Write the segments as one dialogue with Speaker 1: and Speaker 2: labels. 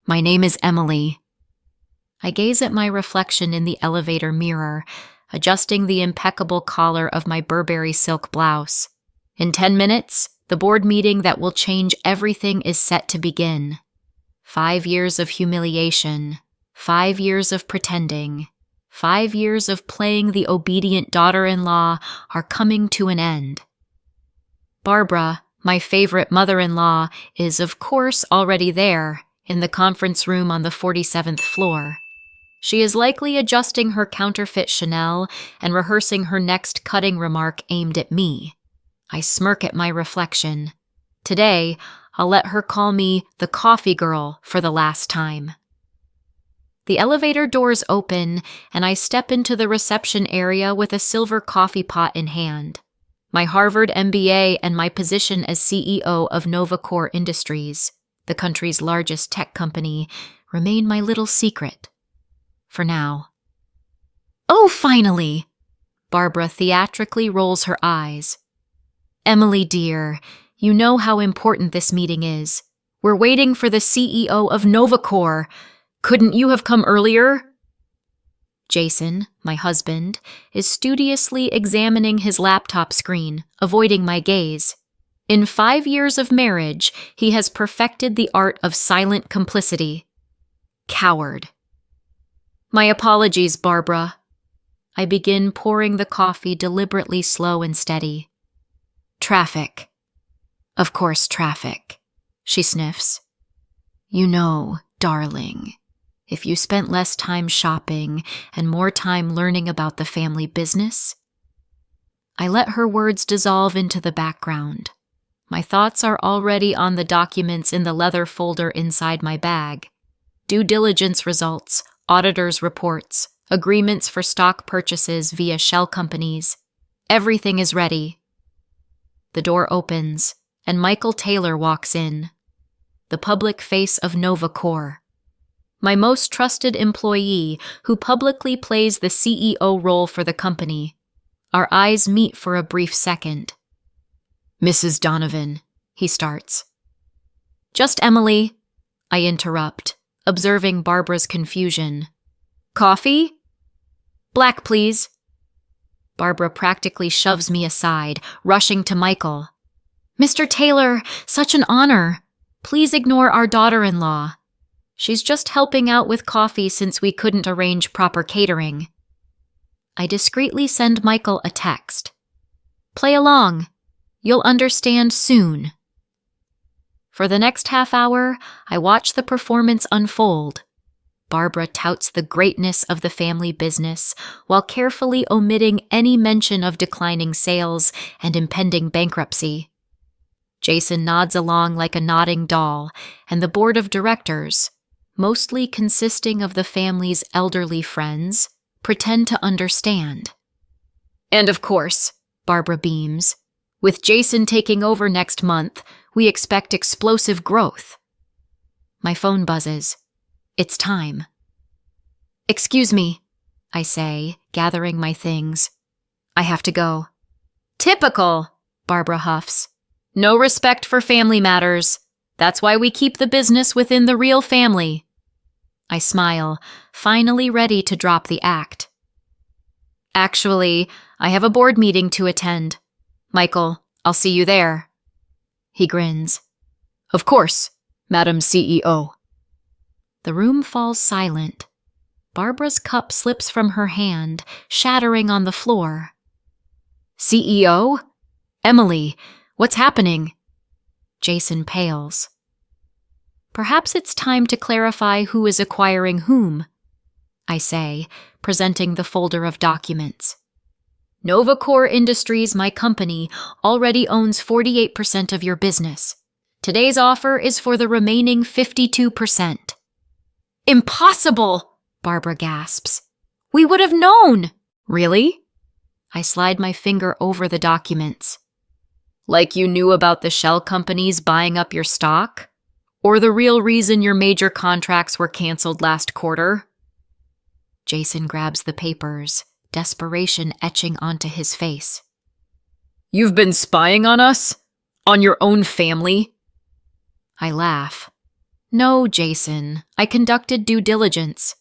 Speaker 1: My name is Emily. I gaze at my reflection in the elevator mirror, adjusting the impeccable collar of my Burberry silk blouse. In 10 minutes, the board meeting that will change everything is set to begin. 5 years of humiliation, 5 years of pretending, 5 years of playing the obedient daughter-in-law are coming to an end. Barbara, my favorite mother-in-law, is of course already there, in the conference room on the 47th floor. She is likely adjusting her counterfeit Chanel and rehearsing her next cutting remark aimed at me. I smirk at my reflection. Today, I'll let her call me the coffee girl for the last time. The elevator doors open, and I step into the reception area with a silver coffee pot in hand. My Harvard MBA and my position as CEO of NovaCore Industries, the country's largest tech company, remain my little secret. For now. Oh, finally! Barbara theatrically rolls her eyes. Emily, dear, you know how important this meeting is. We're waiting for the CEO of NovaCore. Couldn't you have come earlier? Jason, my husband, is studiously examining his laptop screen, avoiding my gaze. In 5 years of marriage, he has perfected the art of silent complicity. Coward. My apologies, Barbara. I begin pouring the coffee deliberately slow and steady. Traffic. Of course, traffic. She sniffs. You know, darling, if you spent less time shopping and more time learning about the family business. I let her words dissolve into the background. My thoughts are already on the documents in the leather folder inside my bag. Due diligence results, auditors' reports, agreements for stock purchases via shell companies. Everything is ready. The door opens, and Michael Taylor walks in, the public face of NovaCore. My most trusted employee who publicly plays the CEO role for the company. Our eyes meet for a brief second. Mrs. Donovan, he starts. Just Emily, I interrupt, observing Barbara's confusion. Coffee? Black, please. Barbara practically shoves me aside, rushing to Michael. Mr. Taylor, such an honor. Please ignore our daughter-in-law. She's just helping out with coffee since we couldn't arrange proper catering. I discreetly send Michael a text. Play along. You'll understand soon. For the next half hour, I watch the performance unfold. Barbara touts the greatness of the family business while carefully omitting any mention of declining sales and impending bankruptcy. Jason nods along like a nodding doll, and the board of directors, mostly consisting of the family's elderly friends, pretend to understand. And of course, Barbara beams, with Jason taking over next month, we expect explosive growth. My phone buzzes. It's time. Excuse me, I say, gathering my things. I have to go. Typical, Barbara huffs. No respect for family matters. That's why we keep the business within the real family. I smile, finally ready to drop the act. Actually, I have a board meeting to attend. Michael, I'll see you there. He grins. Of course, Madam CEO. The room falls silent. Barbara's cup slips from her hand, shattering on the floor. CEO? Emily, what's happening? Jason pales. Perhaps it's time to clarify who is acquiring whom, I say, presenting the folder of documents. NovaCore Industries, my company, already owns 48% of your business. Today's offer is for the remaining 52%. Impossible! Barbara gasps. We would have known! Really? I slide my finger over the documents. Like you knew about the shell companies buying up your stock? Or the real reason your major contracts were canceled last quarter? Jason grabs the papers, desperation etching onto his face. You've been spying on us? On your own family? I laugh. No, Jason, I conducted due diligence.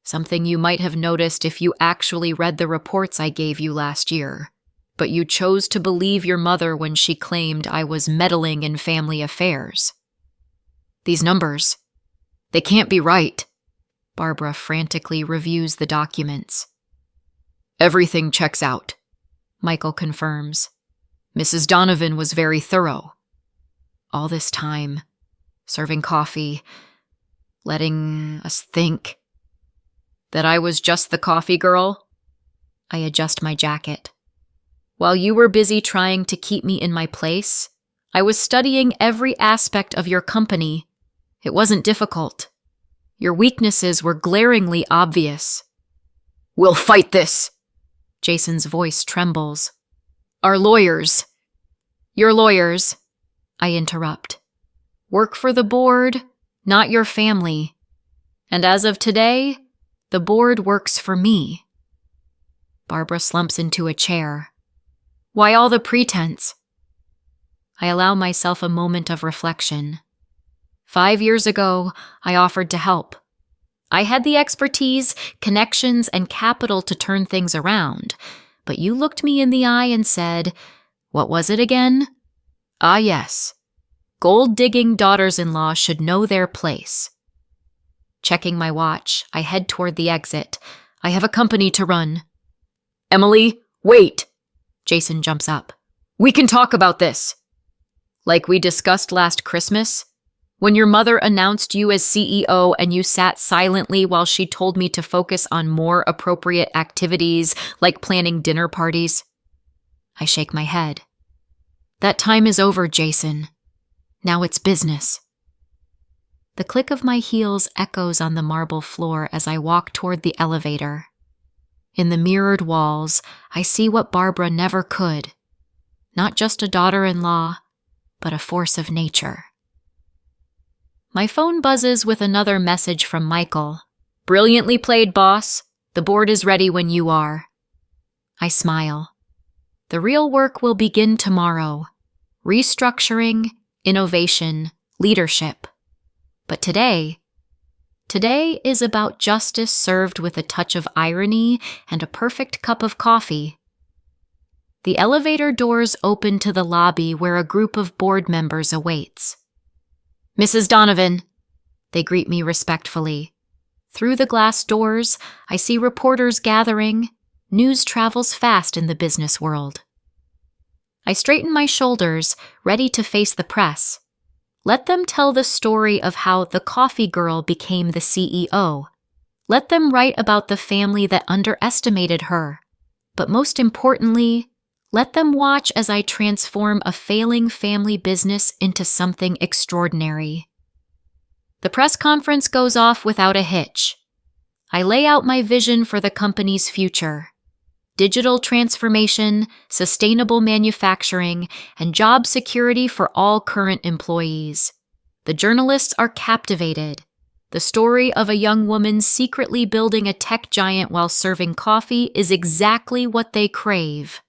Speaker 1: Something you might have noticed if you actually read the reports I gave you last year. But you chose to believe your mother when she claimed I was meddling in family affairs. These numbers, they can't be right. Barbara frantically reviews the documents. Everything checks out, Michael confirms. Mrs. Donovan was very thorough. All this time, serving coffee, letting us think that I was just the coffee girl. I adjust my jacket. While you were busy trying to keep me in my place, I was studying every aspect of your company. It wasn't difficult. Your weaknesses were glaringly obvious. We'll fight this! Jason's voice trembles. Our lawyers. Your lawyers, I interrupt. Work for the board, not your family. And as of today, the board works for me. Barbara slumps into a chair. Why all the pretense? I allow myself a moment of reflection. 5 years ago, I offered to help. I had the expertise, connections, and capital to turn things around, but you looked me in the eye and said, what was it again? Ah, yes. Gold-digging daughters-in-law should know their place. Checking my watch, I head toward the exit. I have a company to run. Emily, wait! Jason jumps up. We can talk about this. Like we discussed last Christmas, when your mother announced you as CEO and you sat silently while she told me to focus on more appropriate activities like planning dinner parties. I shake my head. That time is over, Jason. Now it's business. The click of my heels echoes on the marble floor as I walk toward the elevator. In the mirrored walls, I see what Barbara never could. Not just a daughter-in-law, but a force of nature. My phone buzzes with another message from Michael. Brilliantly played, boss. The board is ready when you are. I smile. The real work will begin tomorrow. Restructuring, innovation, leadership. But today is about justice served with a touch of irony and a perfect cup of coffee. The elevator doors open to the lobby where a group of board members awaits. Mrs. Donovan, they greet me respectfully. Through the glass doors, I see reporters gathering. News travels fast in the business world. I straighten my shoulders, ready to face the press. Let them tell the story of how the coffee girl became the CEO. Let them write about the family that underestimated her. But most importantly, let them watch as I transform a failing family business into something extraordinary. The press conference goes off without a hitch. I lay out my vision for the company's future. Digital transformation, sustainable manufacturing, and job security for all current employees. The journalists are captivated. The story of a young woman secretly building a tech giant while serving coffee is exactly what they crave.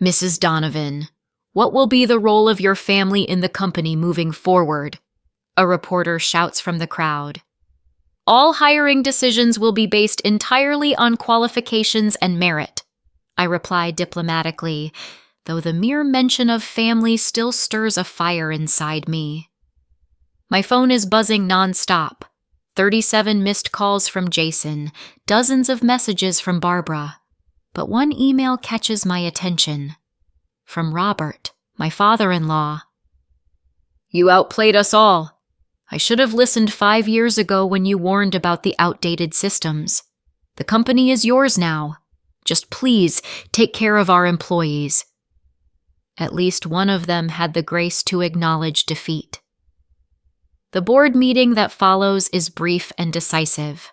Speaker 1: Mrs. Donovan, what will be the role of your family in the company moving forward? A reporter shouts from the crowd. All hiring decisions will be based entirely on qualifications and merit, I reply diplomatically, though the mere mention of family still stirs a fire inside me. My phone is buzzing nonstop. 37 missed calls from Jason, dozens of messages from Barbara. But one email catches my attention. From Robert, my father-in-law. You outplayed us all. I should have listened 5 years ago when you warned about the outdated systems. The company is yours now. Just please take care of our employees. At least one of them had the grace to acknowledge defeat. The board meeting that follows is brief and decisive.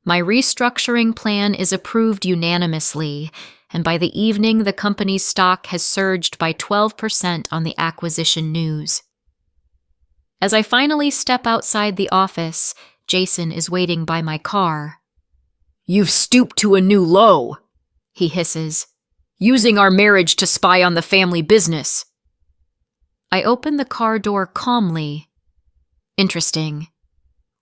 Speaker 1: My restructuring plan is approved unanimously, and by the evening the company's stock has surged by 12% on the acquisition news. As I finally step outside the office, Jason is waiting by my car. You've stooped to a new low, he hisses, using our marriage to spy on the family business. I open the car door calmly. Interesting.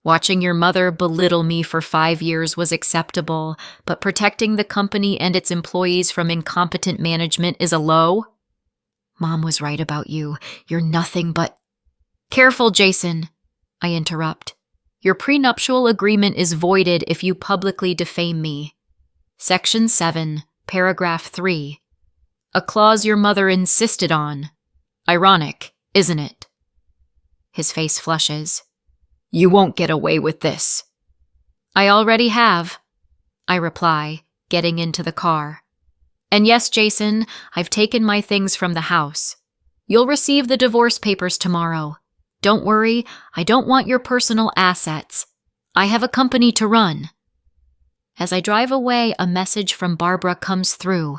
Speaker 1: Watching your mother belittle me for 5 years was acceptable, but protecting the company and its employees from incompetent management is a low? Mom was right about you. You're nothing but— Careful, Jason, I interrupt. Your prenuptial agreement is voided if you publicly defame me. Section 7, paragraph 3. A clause your mother insisted on. Ironic, isn't it? His face flushes. You won't get away with this. I already have, I reply, getting into the car. And yes, Jason, I've taken my things from the house. You'll receive the divorce papers tomorrow. Don't worry, I don't want your personal assets. I have a company to run. As I drive away, a message from Barbara comes through.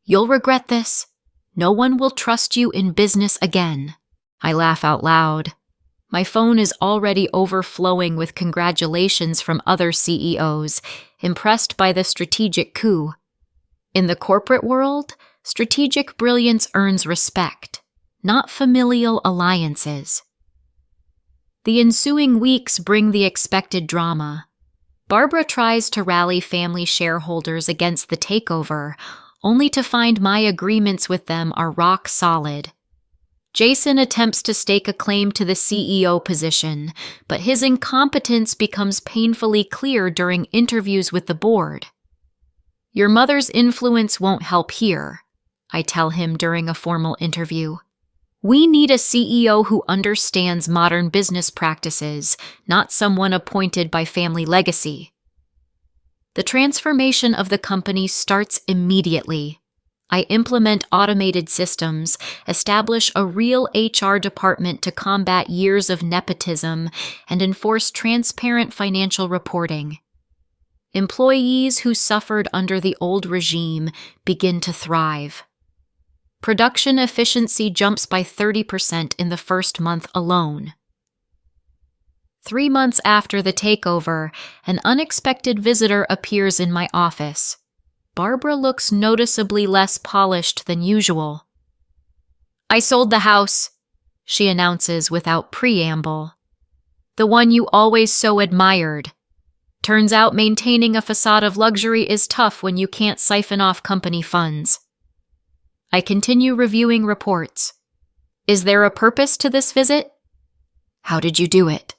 Speaker 1: You'll regret this. No one will trust you in business again. I laugh out loud. My phone is already overflowing with congratulations from other CEOs, impressed by the strategic coup. In the corporate world, strategic brilliance earns respect, not familial alliances. The ensuing weeks bring the expected drama. Barbara tries to rally family shareholders against the takeover, only to find my agreements with them are rock solid. Jason attempts to stake a claim to the CEO position, but his incompetence becomes painfully clear during interviews with the board. Your mother's influence won't help here, I tell him during a formal interview. We need a CEO who understands modern business practices, not someone appointed by family legacy. The transformation of the company starts immediately. I implement automated systems, establish a real HR department to combat years of nepotism, and enforce transparent financial reporting. Employees who suffered under the old regime begin to thrive. Production efficiency jumps by 30% in the first month alone. 3 months after the takeover, an unexpected visitor appears in my office. Barbara looks noticeably less polished than usual. I sold the house, she announces without preamble. The one you always so admired. Turns out maintaining a facade of luxury is tough when you can't siphon off company funds. I continue reviewing reports. Is there a purpose to this visit? How did you do it?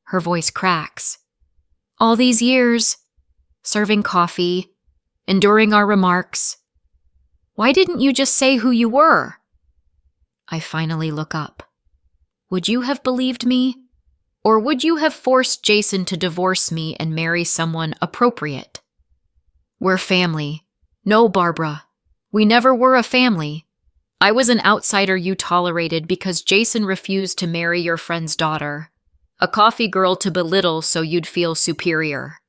Speaker 1: Her voice cracks. All these years, serving coffee, enduring our remarks. Why didn't you just say who you were? I finally look up. Would you have believed me? Or would you have forced Jason to divorce me and marry someone appropriate? We're family. No, Barbara. We never were a family. I was an outsider you tolerated because Jason refused to marry your friend's daughter. A coffee girl to belittle so you'd feel superior.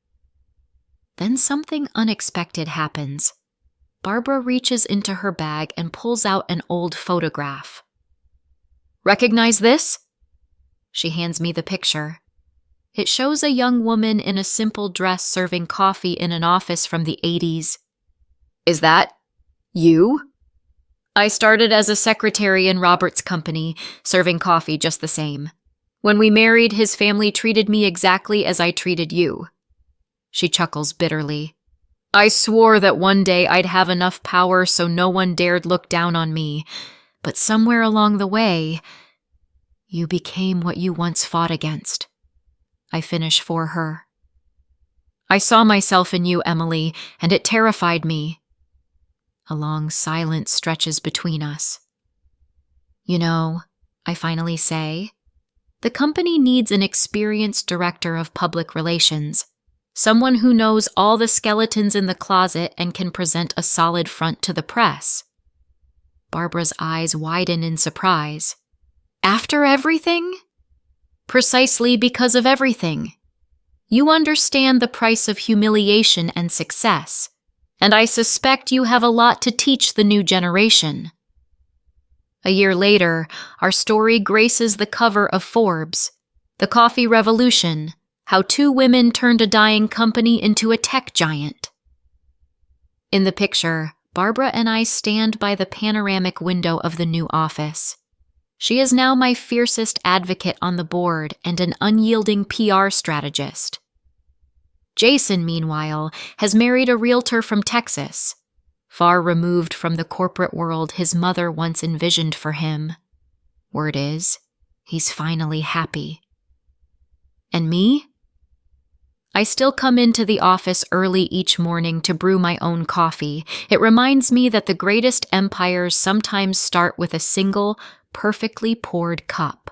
Speaker 1: Then something unexpected happens. Barbara reaches into her bag and pulls out an old photograph. Recognize this? She hands me the picture. It shows a young woman in a simple dress serving coffee in an office from the 80s. Is that you? I started as a secretary in Robert's company, serving coffee just the same. When we married, his family treated me exactly as I treated you. She chuckles bitterly. I swore that one day I'd have enough power so no one dared look down on me, but somewhere along the way, you became what you once fought against. I finish for her. I saw myself in you, Emily, and it terrified me. A long silence stretches between us. You know, I finally say, the company needs an experienced director of public relations, someone who knows all the skeletons in the closet and can present a solid front to the press. Barbara's eyes widen in surprise. After everything? Precisely because of everything. You understand the price of humiliation and success, and I suspect you have a lot to teach the new generation. A year later, our story graces the cover of Forbes, The Coffee Revolution, How 2 Women Turned a Dying Company into a Tech Giant. In the picture, Barbara and I stand by the panoramic window of the new office. She is now my fiercest advocate on the board and an unyielding PR strategist. Jason, meanwhile, has married a realtor from Texas, far removed from the corporate world his mother once envisioned for him. Word is, he's finally happy. And me? I still come into the office early each morning to brew my own coffee. It reminds me that the greatest empires sometimes start with a single, perfectly poured cup.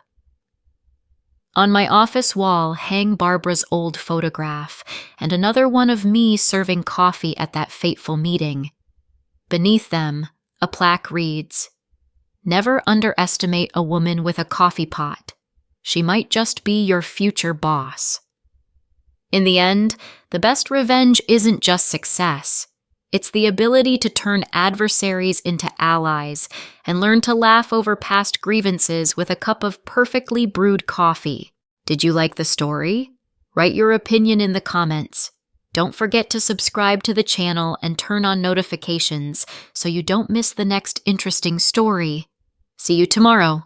Speaker 1: On my office wall hang Barbara's old photograph and another one of me serving coffee at that fateful meeting. Beneath them, a plaque reads, "Never underestimate a woman with a coffee pot. She might just be your future boss." In the end, the best revenge isn't just success. It's the ability to turn adversaries into allies and learn to laugh over past grievances with a cup of perfectly brewed coffee. Did you like the story? Write your opinion in the comments. Don't forget to subscribe to the channel and turn on notifications so you don't miss the next interesting story. See you tomorrow.